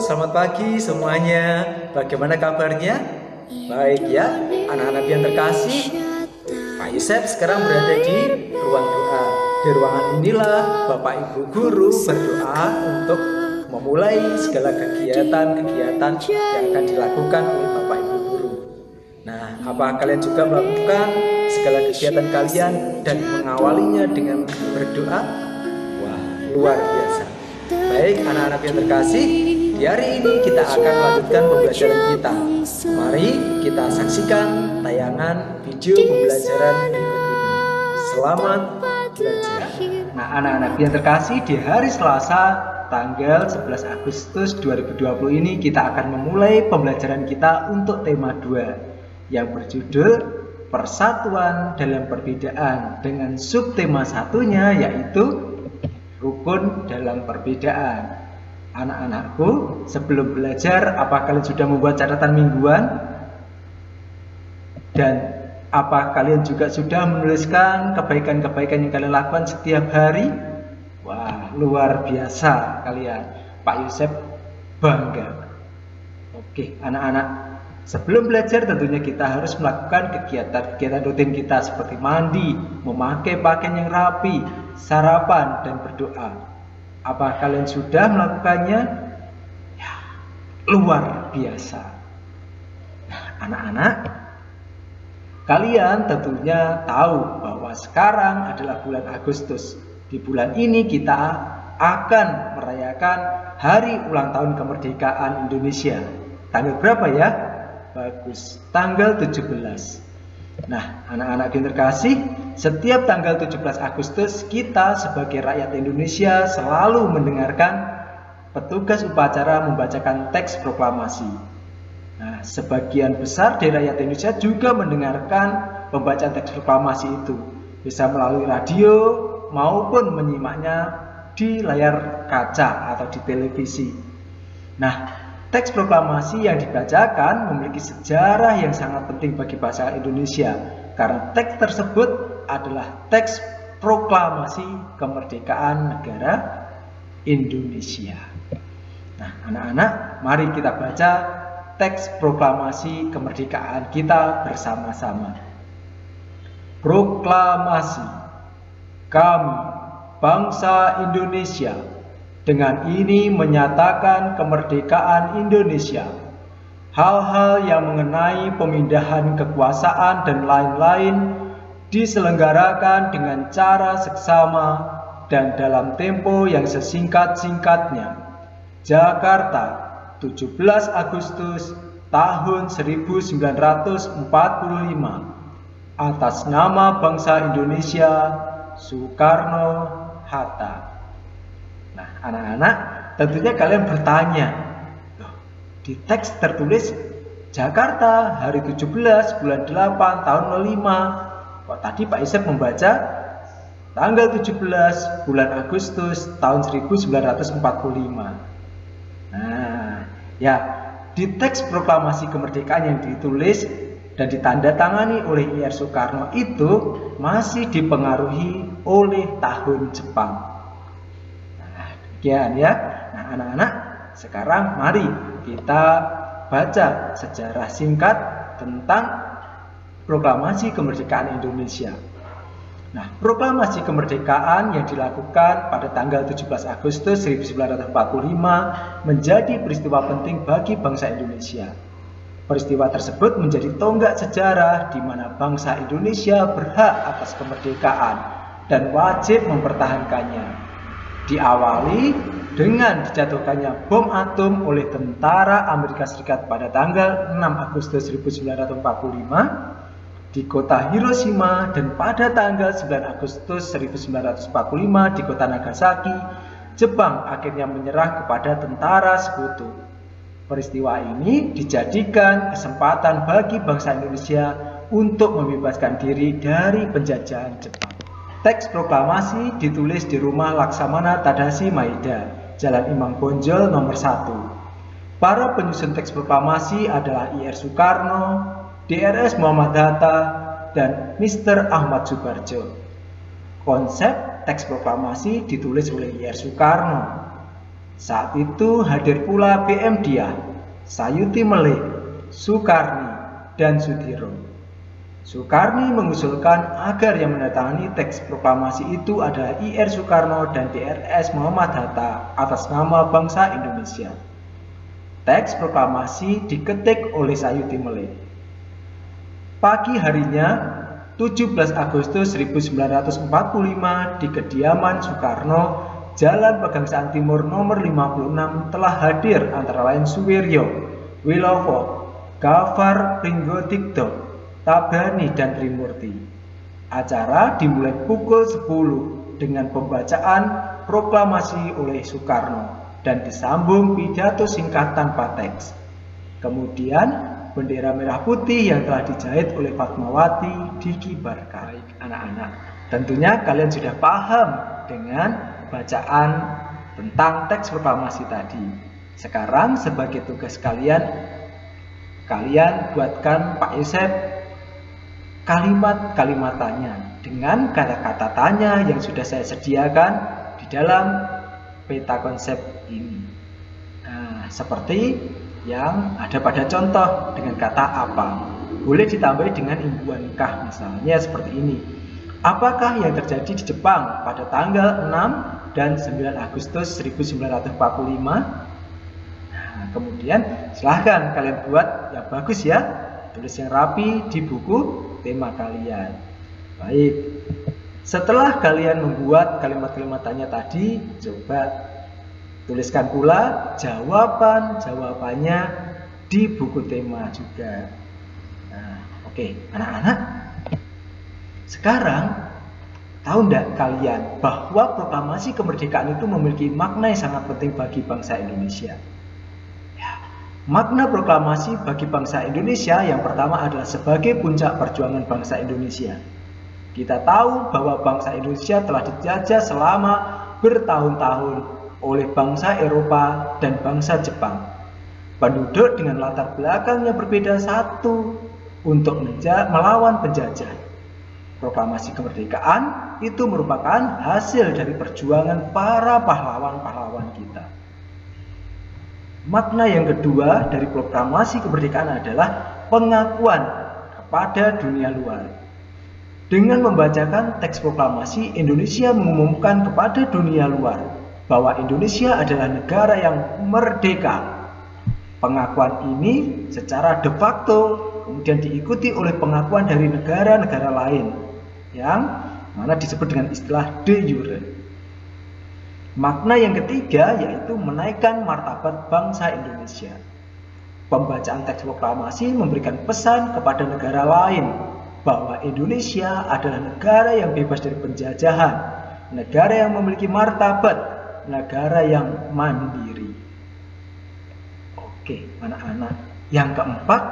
selamat pagi semuanya. Bagaimana kabarnya? Baik ya, anak-anak yang terkasih. Pak Yusef sekarang berada di ruang doa. Di ruangan inilah Bapak Ibu Guru berdoa untuk memulai segala kegiatan-kegiatan yang akan dilakukan oleh Bapak Ibu Guru. Nah, apa kalian juga melakukan segala kegiatan kalian dan mengawalinya dengan berdoa? Wah, luar biasa. Baik anak-anak yang terkasih, di hari ini kita akan melanjutkan pembelajaran kita. Mari kita saksikan tayangan video pembelajaran berikut ini. Selamat belajar. Nah anak-anak yang terkasih, di hari Selasa tanggal 11 Agustus 2020 ini kita akan memulai pembelajaran kita untuk tema 2 yang berjudul Persatuan dalam Perbedaan, dengan subtema satunya yaitu Rukun dalam Perbedaan. Anak-anakku, sebelum belajar, apa kalian sudah membuat catatan mingguan? Dan apa kalian juga sudah menuliskan kebaikan-kebaikan yang kalian lakukan setiap hari? Wah, luar biasa kalian. Pak Yusef bangga. Oke, anak-anak, sebelum belajar tentunya kita harus melakukan kegiatan-kegiatan rutin kita seperti mandi, memakai pakaian yang rapi, sarapan, dan berdoa. Apa kalian sudah melakukannya? Ya, luar biasa. Nah, anak-anak, kalian tentunya tahu bahwa sekarang adalah bulan Agustus. Di bulan ini kita akan merayakan hari ulang tahun kemerdekaan Indonesia. Tanggal berapa ya? Bagus, tanggal 17. Nah, anak-anak yang terkasih, setiap tanggal 17 Agustus kita sebagai rakyat Indonesia selalu mendengarkan petugas upacara membacakan teks proklamasi. Nah, sebagian besar dari rakyat Indonesia juga mendengarkan pembacaan teks proklamasi itu, bisa melalui radio maupun menyimaknya di layar kaca atau di televisi. Nah, teks proklamasi yang dibacakan memiliki sejarah yang sangat penting bagi bangsa Indonesia, karena teks tersebut adalah teks proklamasi kemerdekaan negara Indonesia. Nah, anak-anak, mari kita baca teks proklamasi kemerdekaan kita bersama-sama. Proklamasi. Kami, bangsa Indonesia, dengan ini menyatakan kemerdekaan Indonesia. Hal-hal yang mengenai pemindahan kekuasaan dan lain-lain diselenggarakan dengan cara seksama dan dalam tempo yang sesingkat-singkatnya. Jakarta, 17 Agustus tahun 1945. Atas nama bangsa Indonesia, Soekarno-Hatta. Nah, anak-anak, tentunya kalian bertanya, loh, di teks tertulis Jakarta hari 17 bulan 8 tahun 05. Kok tadi Pak Yusef membaca tanggal 17 bulan Agustus tahun 1945. Nah, ya, di teks proklamasi kemerdekaan yang ditulis dan ditandatangani oleh Ir Soekarno itu masih dipengaruhi oleh tahun Jepang. Demikian ya. Nah, anak-anak, sekarang mari kita baca sejarah singkat tentang proklamasi kemerdekaan Indonesia. Nah, proklamasi kemerdekaan yang dilakukan pada tanggal 17 Agustus 1945 menjadi peristiwa penting bagi bangsa Indonesia. Peristiwa tersebut menjadi tonggak sejarah di mana bangsa Indonesia berhak atas kemerdekaan dan wajib mempertahankannya. Diawali dengan dijatuhkannya bom atom oleh tentara Amerika Serikat pada tanggal 6 Agustus 1945 di kota Hiroshima, dan pada tanggal 9 Agustus 1945 di kota Nagasaki, Jepang akhirnya menyerah kepada tentara sekutu. Peristiwa ini dijadikan kesempatan bagi bangsa Indonesia untuk membebaskan diri dari penjajahan Jepang. Teks proklamasi ditulis di rumah Laksamana Tadashi Maeda, Jalan Imam Bonjol nomor 1. Para penyusun teks proklamasi adalah Ir Soekarno, DRS Muhammad Hatta, dan Mr. Ahmad Subarjo. Konsep teks proklamasi ditulis oleh Ir Soekarno. Saat itu hadir pula BM Diah, Sayuti Melih, Soekarni, dan Sudiro. Soekarni mengusulkan agar yang menandatangani teks proklamasi itu adalah IR Soekarno dan DRS Muhammad Hatta atas nama bangsa Indonesia. Teks proklamasi diketik oleh Sayuti Melih. Pagi harinya, 17 Agustus 1945 di kediaman Soekarno, Jalan Pegangsaan Timur nomor 56 telah hadir antara lain Suwiryo, Wilowo, Gafar Pringgotikdo, Tabrani, dan Trimurti. Acara dimulai pukul 10 dengan pembacaan proklamasi oleh Soekarno dan disambung pidato singkat tanpa teks. Kemudian bendera merah putih yang telah dijahit oleh Fatmawati dikibarkan. Baik anak-anak, tentunya kalian sudah paham dengan bacaan tentang teks proklamasi tadi. Sekarang sebagai tugas kalian buatkan Pak Yosef kalimat-kalimat tanya dengan kata-kata tanya yang sudah saya sediakan di dalam peta konsep ini. Nah, seperti yang ada pada contoh dengan kata apa. Boleh ditambah dengan imbuhan kah, misalnya seperti ini. Apakah yang terjadi di Jepang pada tanggal 6 dan 9 Agustus 1945? Nah, kemudian silahkan kalian buat yang bagus ya. Tulis yang rapi di buku tema kalian. Baik. Setelah kalian membuat kalimat-kalimat tanya tadi, coba tuliskan pula jawabannya di buku tema juga. Nah, oke, anak-anak. Sekarang, tahu enggak kalian bahwa proklamasi kemerdekaan itu memiliki makna yang sangat penting bagi bangsa Indonesia? Ya, makna proklamasi bagi bangsa Indonesia yang pertama adalah sebagai puncak perjuangan bangsa Indonesia. Kita tahu bahwa bangsa Indonesia telah dijajah selama bertahun-tahun oleh bangsa Eropa dan bangsa Jepang. Penduduk dengan latar belakang yang berbeda satu untuk melawan penjajah. Proklamasi kemerdekaan itu merupakan hasil dari perjuangan para pahlawan-pahlawan kita. Makna yang kedua dari proklamasi kemerdekaan adalah pengakuan kepada dunia luar. Dengan membacakan teks proklamasi, Indonesia mengumumkan kepada dunia luar bahwa Indonesia adalah negara yang merdeka. Pengakuan ini secara de facto kemudian diikuti oleh pengakuan dari negara-negara lain yang mana disebut dengan istilah de jure. Makna yang ketiga yaitu menaikkan martabat bangsa Indonesia. Pembacaan teks proklamasi memberikan pesan kepada negara lain bahwa Indonesia adalah negara yang bebas dari penjajahan, negara yang memiliki martabat, negara yang mandiri. Oke, anak-anak. Yang keempat,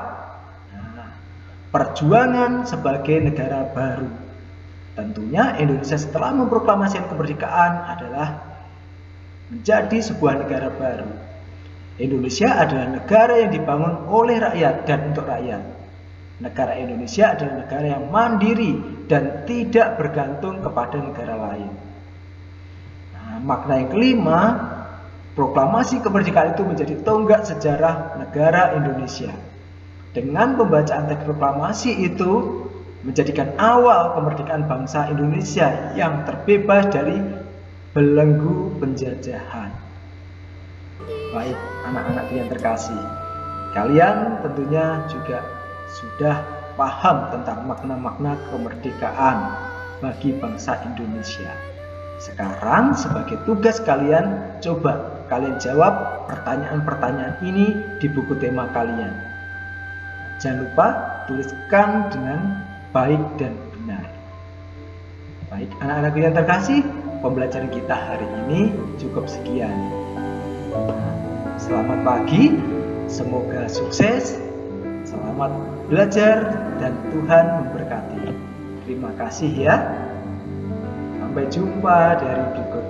perjuangan sebagai negara baru. Tentunya Indonesia setelah memproklamasikan kemerdekaan adalah menjadi sebuah negara baru. Indonesia adalah negara yang dibangun oleh rakyat dan untuk rakyat. Negara Indonesia adalah negara yang mandiri dan tidak bergantung kepada negara lain. Nah, makna yang kelima, proklamasi kemerdekaan itu menjadi tonggak sejarah negara Indonesia. Dengan pembacaan teks proklamasi itu menjadikan awal kemerdekaan bangsa Indonesia yang terbebas dari belenggu penjajahan. Baik, anak-anak yang terkasih, kalian tentunya juga sudah paham tentang makna-makna kemerdekaan bagi bangsa Indonesia. Sekarang sebagai tugas kalian, coba kalian jawab pertanyaan-pertanyaan ini di buku tema kalian. Jangan lupa tuliskan dengan baik dan benar. Baik, anak-anak yang terkasih, pembelajaran kita hari ini cukup sekian. Selamat pagi, semoga sukses, selamat belajar, dan Tuhan memberkati. Terima kasih ya. Sampai jumpa dari berikut.